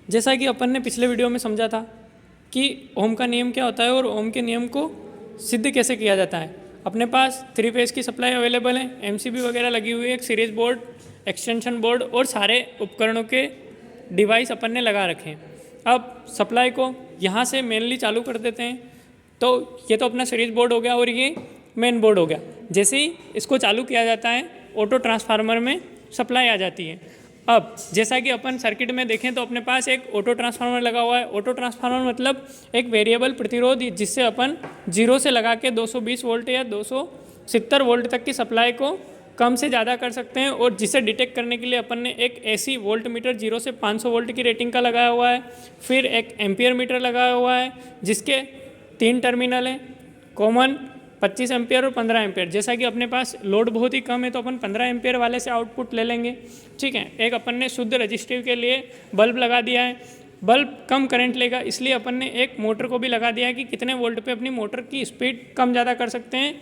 जैसा कि अपन ने पिछले वीडियो में समझा था कि ओम का नियम क्या होता है और ओम के नियम को सिद्ध कैसे किया जाता है। अपने पास 3 फेज की सप्लाई अवेलेबल है, एमसीबी वगैरह लगी हुई है, एक सीरीज बोर्ड, एक्सटेंशन बोर्ड और सारे उपकरणों के डिवाइस अपन ने लगा रखे हैं। अब सप्लाई को यहाँ से मेनली चालू कर देते हैं। तो ये तो अपना सीरीज बोर्ड हो गया और ये मेन बोर्ड हो गया। जैसे ही इसको चालू किया जाता है ऑटो ट्रांसफार्मर में सप्लाई आ जाती है। अब जैसा कि अपन सर्किट में देखें तो अपने पास एक ऑटो ट्रांसफार्मर लगा हुआ है। ऑटो ट्रांसफार्मर मतलब एक वेरिएबल प्रतिरोध जिससे अपन 0 से लगा के 220 वोल्ट या 270 वोल्ट तक की सप्लाई को कम से ज़्यादा कर सकते हैं। और जिसे डिटेक्ट करने के लिए अपन ने एक एसी वोल्ट मीटर 0 से 500 वोल्ट की रेटिंग का लगाया हुआ है। फिर एक एम्पियर मीटर लगाया हुआ है जिसके 3 टर्मिनल हैं, कॉमन 25 एम्पियर और 15 एम्पियर। जैसा कि अपने पास लोड बहुत ही कम है तो अपन 15 एम्पियर वाले से आउटपुट ले लेंगे, ठीक है। एक अपन ने शुद्ध रजिस्टिव के लिए बल्ब लगा दिया है। बल्ब कम करंट लेगा इसलिए अपन ने एक मोटर को भी लगा दिया है कि कितने वोल्ट पे अपनी मोटर की स्पीड कम ज़्यादा कर सकते हैं,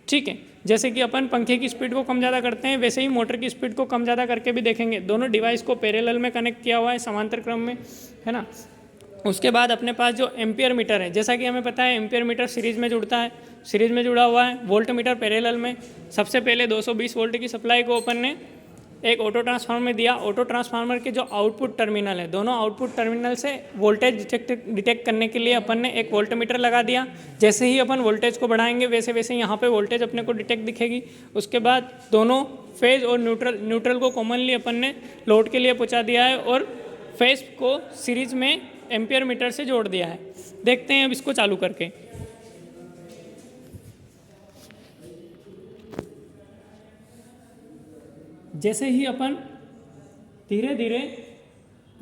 ठीक है। जैसे कि अपन पंखे की स्पीड को कम ज़्यादा करते हैं वैसे ही मोटर की स्पीड को कम ज़्यादा करके भी देखेंगे। दोनों डिवाइस को पैरेलल में कनेक्ट किया हुआ है, समांतर क्रम में, है ना। उसके बाद अपने पास जो एम्पियर मीटर है, जैसा कि हमें पता है एम्पियर मीटर सीरीज में जुड़ता है, सीरीज में जुड़ा हुआ है। वोल्ट मीटर पैरेलल में। सबसे पहले 220 वोल्ट की सप्लाई को अपन ने एक ऑटो ट्रांसफार्मर में दिया। ऑटो ट्रांसफार्मर के जो आउटपुट टर्मिनल है, दोनों आउटपुट टर्मिनल से वोल्टेज डिटेक्ट करने के लिए अपन ने एक वोल्ट मीटर लगा दिया। जैसे ही अपन वोल्टेज को बढ़ाएंगे वैसे वैसे यहाँ पे वोल्टेज अपने को डिटेक्ट दिखेगी। उसके बाद दोनों फेज और न्यूट्रल को कॉमनली अपन ने लोड के लिए पहुँचा दिया है और फेज को सीरीज में एम्पियर मीटर से जोड़ दिया है। देखते हैं अब इसको चालू करके। जैसे ही अपन धीरे धीरे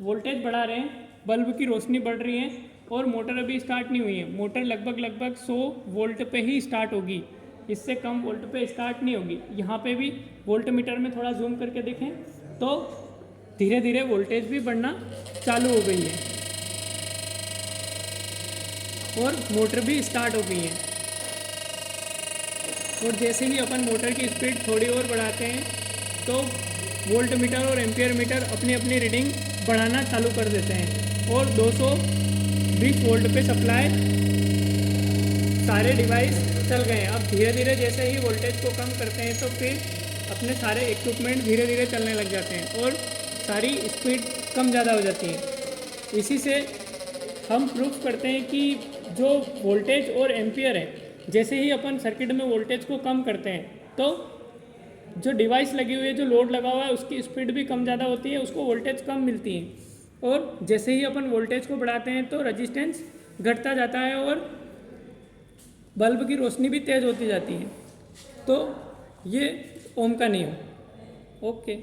वोल्टेज बढ़ा रहे हैं, बल्ब की रोशनी बढ़ रही है और मोटर अभी स्टार्ट नहीं हुई है। मोटर लगभग 100 वोल्ट पे ही स्टार्ट होगी, इससे कम वोल्ट पे स्टार्ट नहीं होगी। यहाँ पे भी वोल्ट मीटर में थोड़ा जूम करके देखें तो धीरे धीरे वोल्टेज भी बढ़ना चालू हो गई है और मोटर भी स्टार्ट हो गई है। और जैसे ही अपन मोटर की स्पीड थोड़ी और बढ़ाते हैं तो वोल्ट मीटर और एम्पियर मीटर अपनी अपनी रीडिंग बढ़ाना चालू कर देते हैं और 220 वोल्ट पे सप्लाई सारे डिवाइस चल गए हैं। अब धीरे धीरे जैसे ही वोल्टेज को कम करते हैं तो फिर अपने सारे इक्विपमेंट धीरे धीरे चलने लग जाते हैं और सारी स्पीड कम ज़्यादा हो जाती है। इसी से हम प्रूफ करते हैं कि जो वोल्टेज और एम्पियर है, जैसे ही अपन सर्किट में वोल्टेज को कम करते हैं तो जो डिवाइस लगी हुई है, जो लोड लगा हुआ है, उसकी स्पीड भी कम ज़्यादा होती है, उसको वोल्टेज कम मिलती है। और जैसे ही अपन वोल्टेज को बढ़ाते हैं तो रेजिस्टेंस घटता जाता है और बल्ब की रोशनी भी तेज़ होती जाती है। तो ये ओम का नियम। ओके।